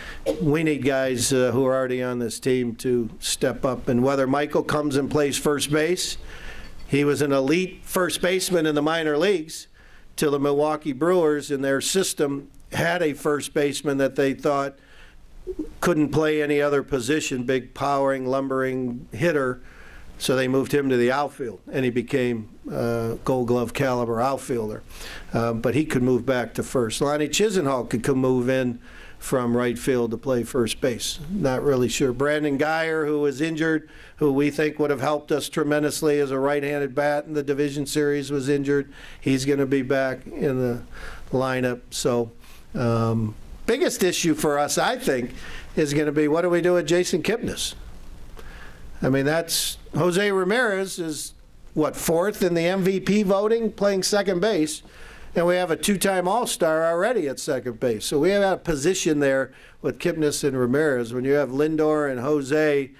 we need guys who are already on this team to step up. And whether Michael comes and plays first base, he was an elite first baseman in the minor leagues, till the Milwaukee Brewers in their system had a first baseman that they thought couldn't play any other position, big powering, lumbering hitter, so they moved him to the outfield, and he became Gold Glove caliber outfielder. But he could move back to first. Lonnie Chisenhall could move in from right field to play first base. Not really sure. Brandon Geyer, who was injured, who we think would have helped us tremendously as a right-handed bat in the division series, was injured. He's going to be back in the lineup. So biggest issue for us, I think, is going to be what do we do with Jason Kipnis? I mean, that's Jose Ramirez is, 4th in the MVP voting, playing second base. and we have a two-time All-Star already at second base. So we have a position there with Kipnis and Ramirez. When you have Lindor and Jose,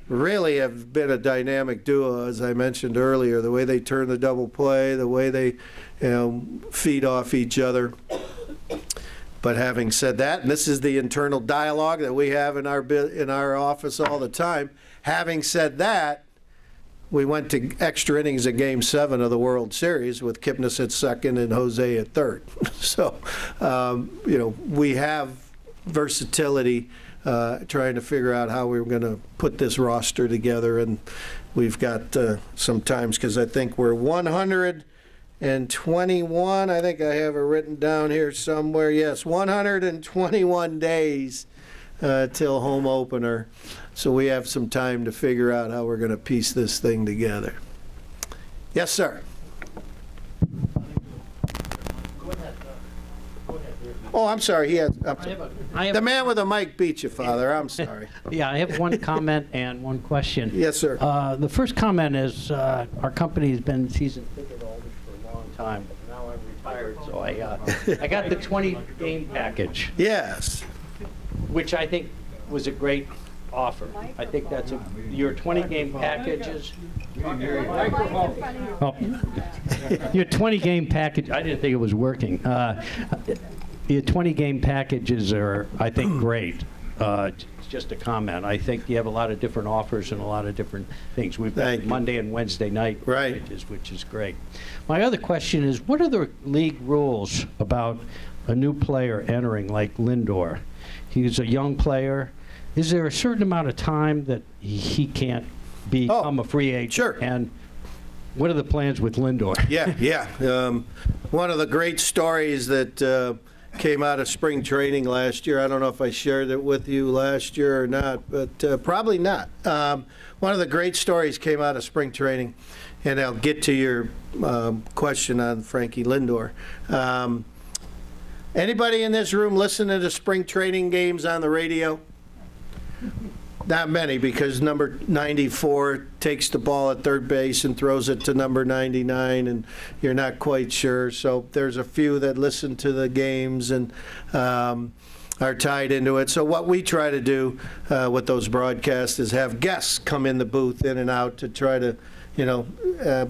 really have been a dynamic duo, as I mentioned earlier. The way they turn the double play, the way they feed off each other. But having said that, and this is the internal dialogue that we have in our office all the time, having said that, we went to extra innings at Game 7 of the World Series with Kipnis at second and Jose at third. So, we have versatility trying to figure out how we were going to put this roster together. And we've got some times, because I think we're 121. I think I have it written down here somewhere. Yes, 121 days till home opener. So we have some time to figure out how we're going to piece this thing together. Yes, sir. Oh, I'm sorry. The man with the mic beat you, Father. I'm sorry. Yeah, I have one comment and one question. Yes, sir. The first comment is our company has been season ticket holders for a long time, but now I'm retired, so I got the 20-game package. Yes. Which I think was a great offer. I think that's your 20-game packages. Your 20-game package. I didn't think it was working. Your 20-game packages are, I think, great. It's just a comment. I think you have a lot of different offers and a lot of different things. We've got Monday and Wednesday night packages, which is great. My other question is, what are the league rules about a new player entering, like Lindor? He's a young player. Is there a certain amount of time that he can't become a free agent? Sure. And what are the plans with Lindor? Yeah. One of the great stories that came out of spring training last year, I don't know if I shared it with you last year or not, but probably not. One of the great stories came out of spring training, and I'll get to your question on Frankie Lindor. Anybody in this room listening to spring training games on the radio? Not many, because number 94 takes the ball at third base and throws it to number 99, and you're not quite sure. So there's a few that listen to the games and are tied into it. So what we try to do with those broadcasts is have guests come in the booth in and out to try to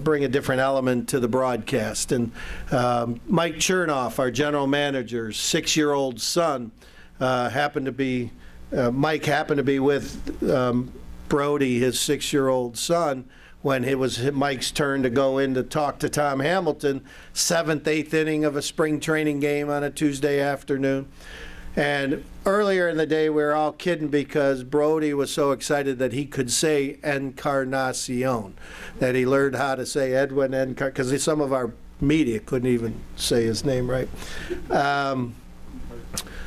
bring a different element to the broadcast. And Mike Chernoff, our general manager's 6-year-old son, Mike happened to be with Brody, his 6-year-old son, when it was Mike's turn to go in to talk to Tom Hamilton, 7th, 8th inning of a spring training game on a Tuesday afternoon. And earlier in the day, we were all kidding because Brody was so excited that he could say Encarnacion, that he learned how to say Edwin Encarnacion, because some of our media couldn't even say his name right.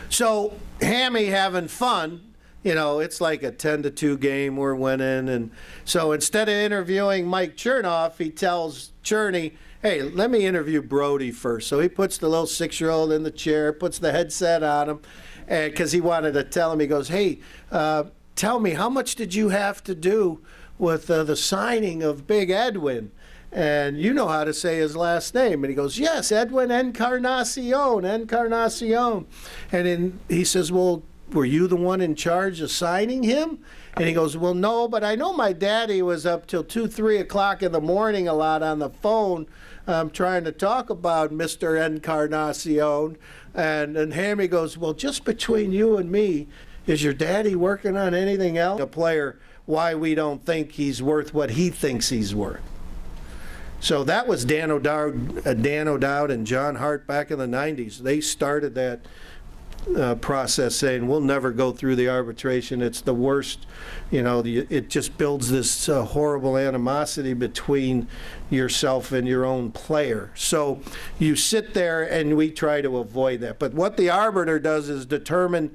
So Hammy having fun, it's like a 10-2 game, we're winning. And so instead of interviewing Mike Chernoff, he tells Cherney, hey, let me interview Brody first. So he puts the little 6-year-old in the chair, puts the headset on him, and because he wanted to tell him, he goes, hey, tell me, how much did you have to do with the signing of Big Edwin? And you know how to say his last name. And he goes, yes, Edwin Encarnacion. And then he says, well, were you the one in charge of signing him? And he goes, well, no, but I know my daddy was up till 2, 3 o'clock in the morning a lot on the phone trying to talk about Mr. Encarnacion. And Hammy goes, well, just between you and me, is your daddy working on anything else? A player, why we don't think he's worth what he thinks he's worth. So that was Dan O'Dowd and John Hart back in the 90s. They started that process saying, we'll never go through the arbitration. It's the worst. It just builds this horrible animosity between yourself and your own player. So you sit there, and we try to avoid that. But what the arbiter does is determine,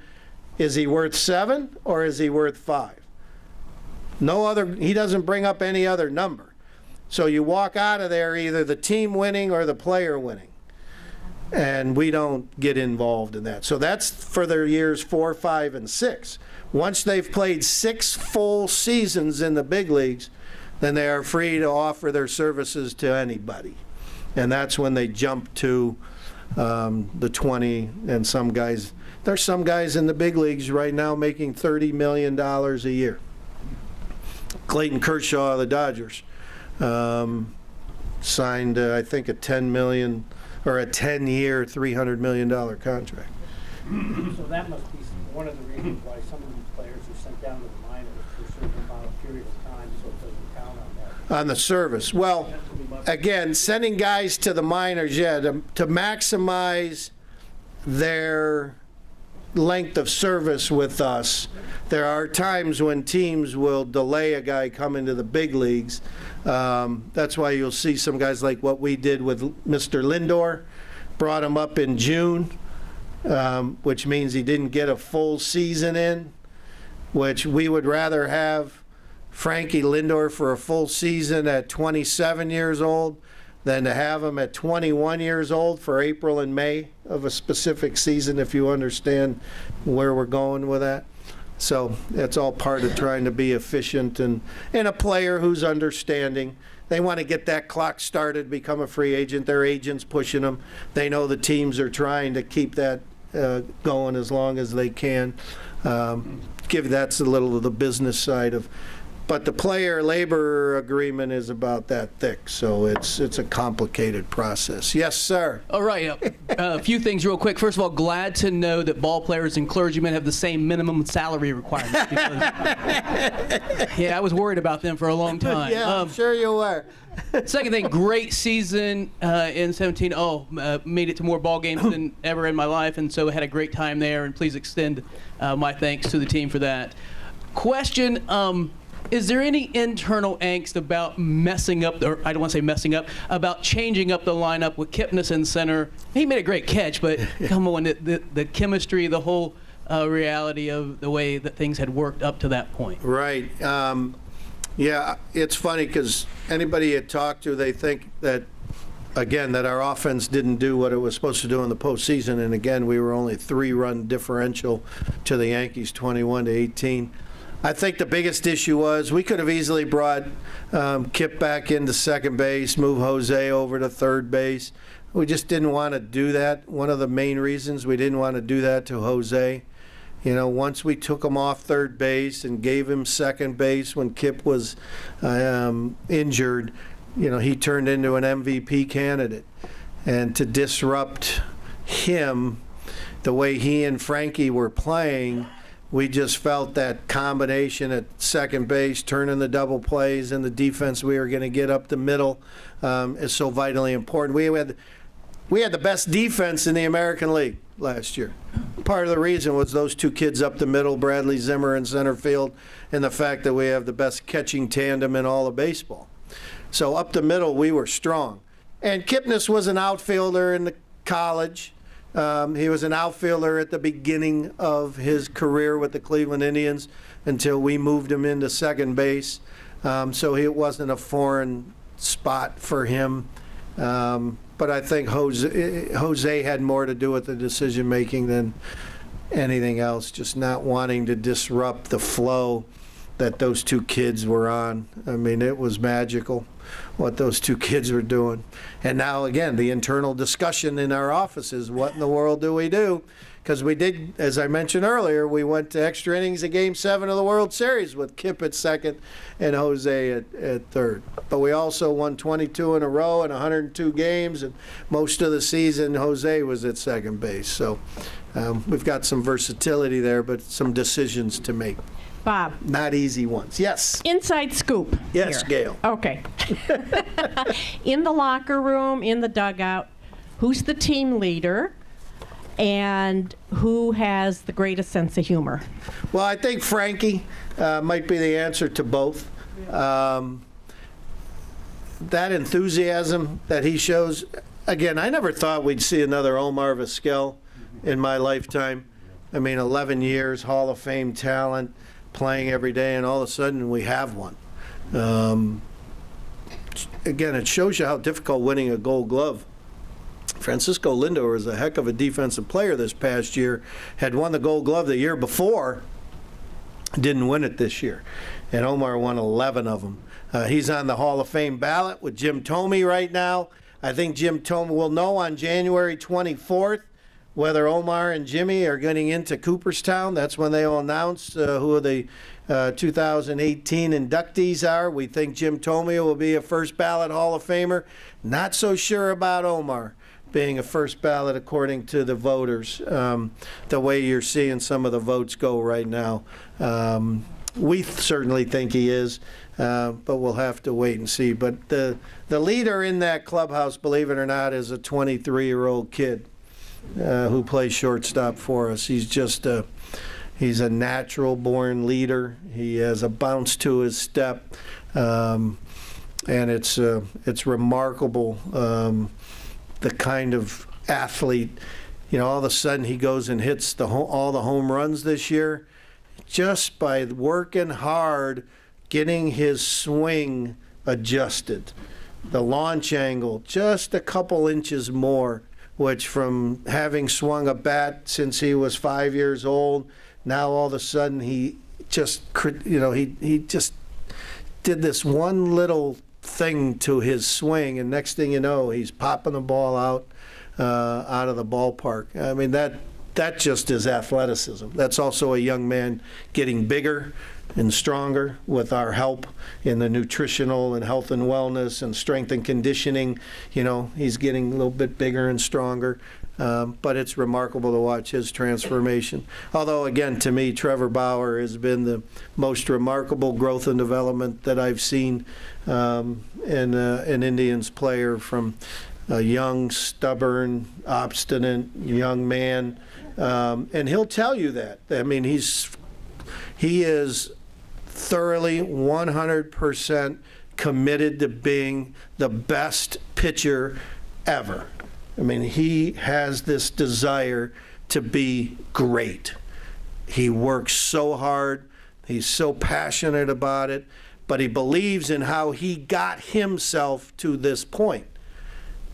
is he worth 7 or is he worth 5? He doesn't bring up any other number. So you walk out of there either the team winning or the player winning. And we don't get involved in that. So that's for their years 4, 5, and 6. Once they've played 6 full seasons in the big leagues, then they are free to offer their services to anybody. And that's when they jump to the 20, and some guys, there's some guys in the big leagues right now making $30 million a year. Clayton Kershaw of the Dodgers signed, I think, a 10-year, $300 million contract. So that must be one of the reasons why some of these players are sent down to the minors for a certain amount of period of time, so it doesn't count on that. On the service. Well, again, sending guys to the minors, yeah, to maximize their length of service with us. There are times when teams will delay a guy coming to the big leagues. That's why you'll see some guys like what we did with Mr. Lindor, brought him up in June, which means he didn't get a full season in, which we would rather have Frankie Lindor for a full season at 27 years old than to have him at 21 years old for April and May of a specific season, if you understand where we're going with that. So it's all part of trying to be efficient and a player who's understanding. They want to get that clock started, become a free agent. Their agent's pushing them. They know the teams are trying to keep that going as long as they can. That's a little of the business side of. But the player labor agreement is about that thick, so it's a complicated process. Yes, sir. All right, a few things real quick. First of all, glad to know that ball players and clergymen have the same minimum salary requirements. Because, yeah, I was worried about them for a long time. Yeah, I'm sure you were. Second thing, great season in 17. Made it to more ball games than ever in my life, and so had a great time there. And please extend my thanks to the team for that. Question. Is there any internal angst about messing up, or I don't want to say messing up, about changing up the lineup with Kipnis in center? He made a great catch, but come on, the chemistry, the whole reality of the way that things had worked up to that point. Right. Yeah, it's funny because anybody you talk to, they think that, again, that our offense didn't do what it was supposed to do in the postseason. And again, we were only 3-run differential to the Yankees, 21-18. I think the biggest issue was we could have easily brought Kip back into second base, move Jose over to third base. We just didn't want to do that. One of the main reasons we didn't want to do that to Jose. You know, once we took him off third base and gave him second base when Kip was injured, you know, he turned into an MVP candidate. And to disrupt him, the way he and Frankie were playing, we just felt that combination at second base, turning the double plays, and the defense we were going to get up the middle is so vitally important. We had the best defense in the American League last year. Part of the reason was those two kids up the middle, Bradley Zimmer in center field, and the fact that we have the best catching tandem in all of baseball. So up the middle, we were strong. And Kipnis was an outfielder in the college. He was an outfielder at the beginning of his career with the Cleveland Indians until we moved him into second base. So it wasn't a foreign spot for him. But I think Jose had more to do with the decision-making than anything else, just not wanting to disrupt the flow that those two kids were on. I mean, it was magical what those two kids were doing. And now, again, the internal discussion in our offices, what in the world do we do? Because we did, as I mentioned earlier, we went to extra innings of Game 7 of the World Series with Kip at second and Jose at third. But we also won 22 in a row in 102 games, and most of the season Jose was at second base. So we've got some versatility there, but some decisions to make. Bob. Not easy ones. Yes. Inside scoop. Yes, here. Gail. Okay. In the locker room, in the dugout, who's the team leader and who has the greatest sense of humor? Well, I think Frankie might be the answer to both. That enthusiasm that he shows, again, I never thought we'd see another Omar Vizquel in my lifetime. I mean, 11 years, Hall of Fame talent, playing every day, and all of a sudden we have one. Again, it shows you how difficult winning a Gold Glove. Francisco Lindor was a heck of a defensive player this past year, had won the Gold Glove the year before, didn't win it this year. And Omar won 11 of them. He's on the Hall of Fame ballot with Jim Thome right now. I think Jim Toma will know on January 24th whether Omar and Jimmy are getting into Cooperstown. That's when they will announce who the 2018 inductees are. We think Jim Tomia will be a first ballot Hall of Famer. Not so sure about Omar being a first ballot according to the voters, the way you're seeing some of the votes go right now. We certainly think he is, but we'll have to wait and see. But the leader in that clubhouse, believe it or not, is a 23-year-old kid who plays shortstop for us. He's just he's a natural-born leader. He has a bounce to his step, and it's remarkable the kind of athlete. You know, all of a sudden he goes and hits all the home runs this year just by working hard, getting his swing adjusted. The launch angle just a couple inches more, which from having swung a bat since he was 5 years old, now all of a sudden he just, he just did this one little thing to his swing, and next thing you know, he's popping the ball out of the ballpark. I mean, that just is athleticism. That's also a young man getting bigger and stronger with our help in the nutritional and health and wellness and strength and conditioning. You know, he's getting a little bit bigger and stronger. But it's remarkable to watch his transformation. Although, again, to me, Trevor Bauer has been the most remarkable growth and development that I've seen in an Indians player, from a young, stubborn, obstinate young man. And he'll tell you that. I mean, he is thoroughly 100% committed to being the best pitcher ever. I mean, he has this desire to be great. He works so hard. He's so passionate about it, but he believes in how he got himself to this point.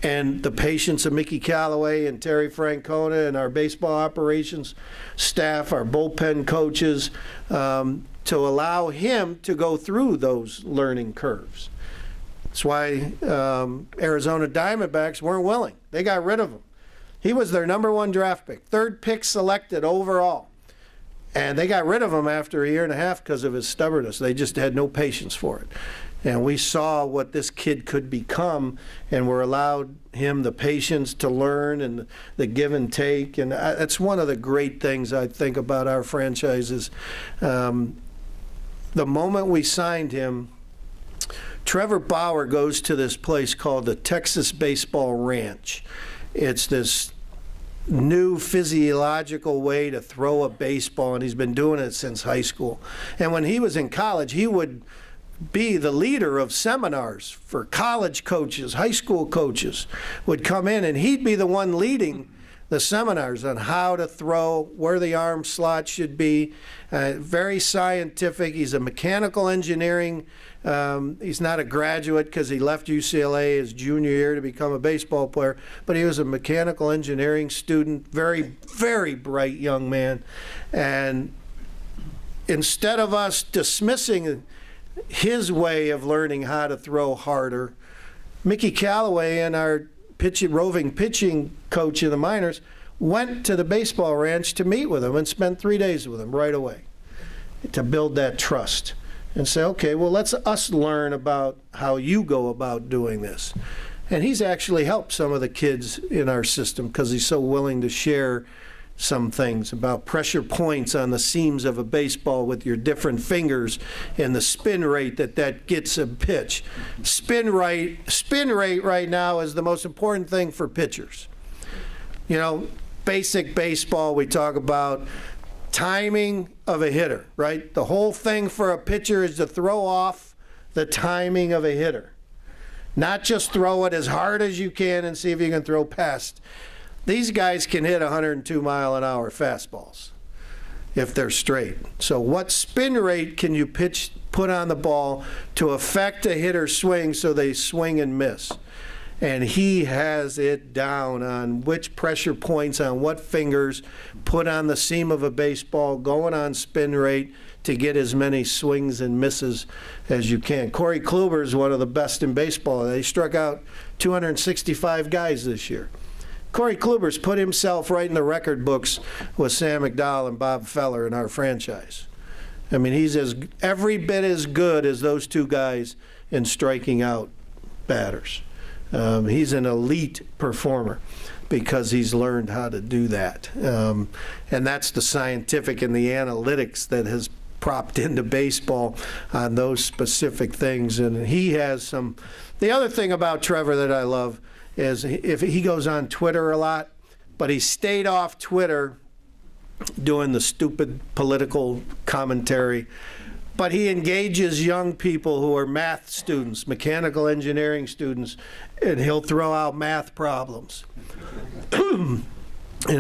And the patience of Mickey Callaway and Terry Francona and our baseball operations staff, our bullpen coaches, to allow him to go through those learning curves. That's why Arizona Diamondbacks weren't willing. They got rid of him. He was their #1 draft pick, 3rd pick selected overall. And they got rid of him after a year and a half because of his stubbornness. They just had no patience for it. And we saw what this kid could become, and we're allowed him the patience to learn and the give and take. And that's one of the great things I think about our franchises. The moment we signed him, Trevor Bauer goes to this place called the Texas Baseball Ranch. It's this new physiological way to throw a baseball, and he's been doing it since high school. And when he was in college, he would be the leader of seminars for college coaches. High school coaches would come in, and he'd be the one leading the seminars on how to throw, where the arm slot should be. Very scientific. He's a mechanical engineering. He's not a graduate because he left UCLA his junior year to become a baseball player, but he was a mechanical engineering student, very, very bright young man. And instead of us dismissing his way of learning how to throw harder, Mickey Callaway and our roving pitching coach in the minors went to the baseball ranch to meet with him and spent 3 days with him right away to build that trust and say, okay, well, let's us learn about how you go about doing this. And he's actually helped some of the kids in our system because he's so willing to share some things about pressure points on the seams of a baseball with your different fingers and the spin rate that gets a pitch. Spin rate right now is the most important thing for pitchers. You know, basic baseball, we talk about timing of a hitter, right? The whole thing for a pitcher is to throw off the timing of a hitter. Not just throw it as hard as you can and see if you can throw past. These guys can hit 102-mile-an-hour fastballs if they're straight. So what spin rate can you put on the ball to affect a hitter's swing so they swing and miss? And he has it down on which pressure points on what fingers, put on the seam of a baseball, going on spin rate, to get as many swings and misses as you can. Corey Kluber is one of the best in baseball. They struck out 265 guys this year. Corey Kluber's put himself right in the record books with Sam McDowell and Bob Feller in our franchise. I mean, he's every bit as good as those two guys in striking out batters. He's an elite performer because he's learned how to do that. And that's the scientific and the analytics that has propped into baseball on those specific things. And he has some. The other thing about Trevor that I love is if he goes on Twitter a lot, but he stayed off Twitter doing the stupid political commentary. But he engages young people who are math students, mechanical engineering students, and he'll throw out math problems. And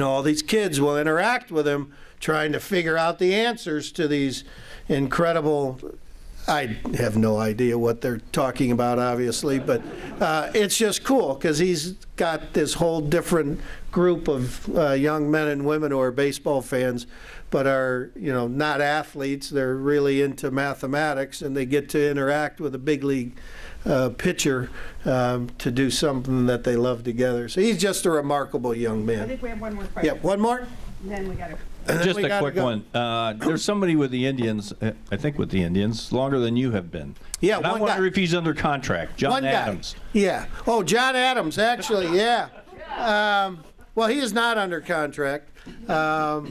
all these kids will interact with him trying to figure out the answers to these incredible, I have no idea what they're talking about, obviously, but it's just cool because he's got this whole different group of young men and women who are baseball fans but are, not athletes. They're really into mathematics, and they get to interact with a big league pitcher to do something that they love together. So he's just a remarkable young man. I think we have one more question. Yeah, one more? And then we got to. Just a quick one. There's somebody with the Indians, I think with the Indians, longer than you have been. Yeah, and I wonder if he's under contract. John Adams. Yeah. Oh, John Adams, actually, yeah. Well, he is not under contract. Yeah.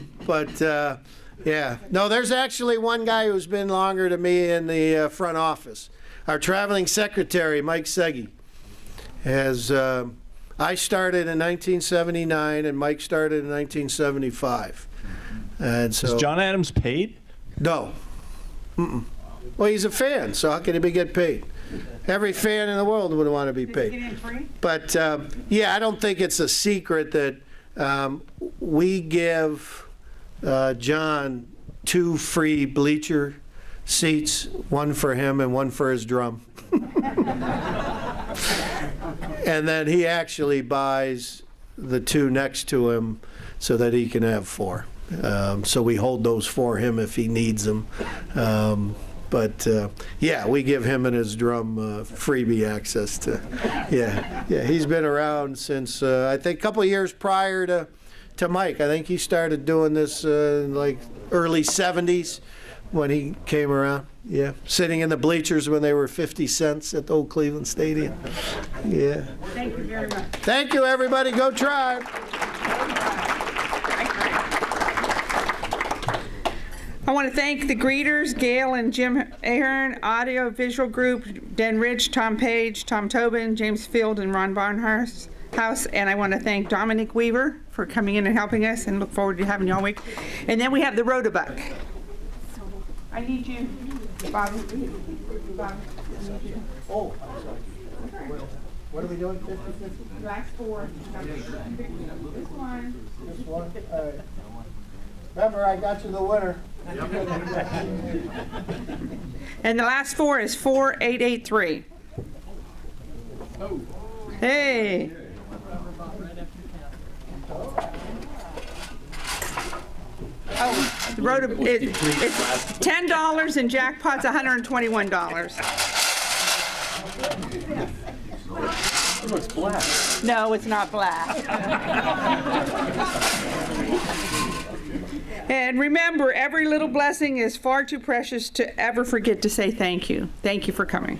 No, there's actually one guy who's been longer than me in the front office. Our traveling secretary, Mike Segge, has. I started in 1979, and Mike started in 1975. And so, is John Adams paid? No. Mm-mm. Well, he's a fan, so how can he get paid? Every fan in the world would want to be paid. Did he get in free? But yeah, I don't think it's a secret that we give John 2 free bleacher seats, one for him and one for his drum. And then he actually buys the 2 next to him so that he can have 4. So we hold those for him if he needs them. But yeah, we give him and his drum freebie access to. Yeah, he's been around since I think a couple of years prior to Mike. I think he started doing this in like early 70s when he came around. Yeah, sitting in the bleachers when they were 50 cents at the old Cleveland Stadium. Yeah. Thank you very much. Thank you, everybody. Go Tribe. I want to thank the greeters, Gail and Jim Ahern, Audio Visual Group, Den Rich, Tom Page, Tom Tobin, James Field, and Ron Barnhouse. And I want to thank Dominic Weaver for coming in and helping us, and look forward to having you all week. And then we have the Rotabuck. I need you, Bobby. Bobby. Oh, what are we doing? 50-50? Last 4. This one. This one? All right. Remember, I got you the winner. And the last 4 is 4883. Hey. Oh, the road it's $10 and jackpot's $121. Oh, it's black. No, it's not black. And remember, every little blessing is far too precious to ever forget to say thank you. Thank you for coming.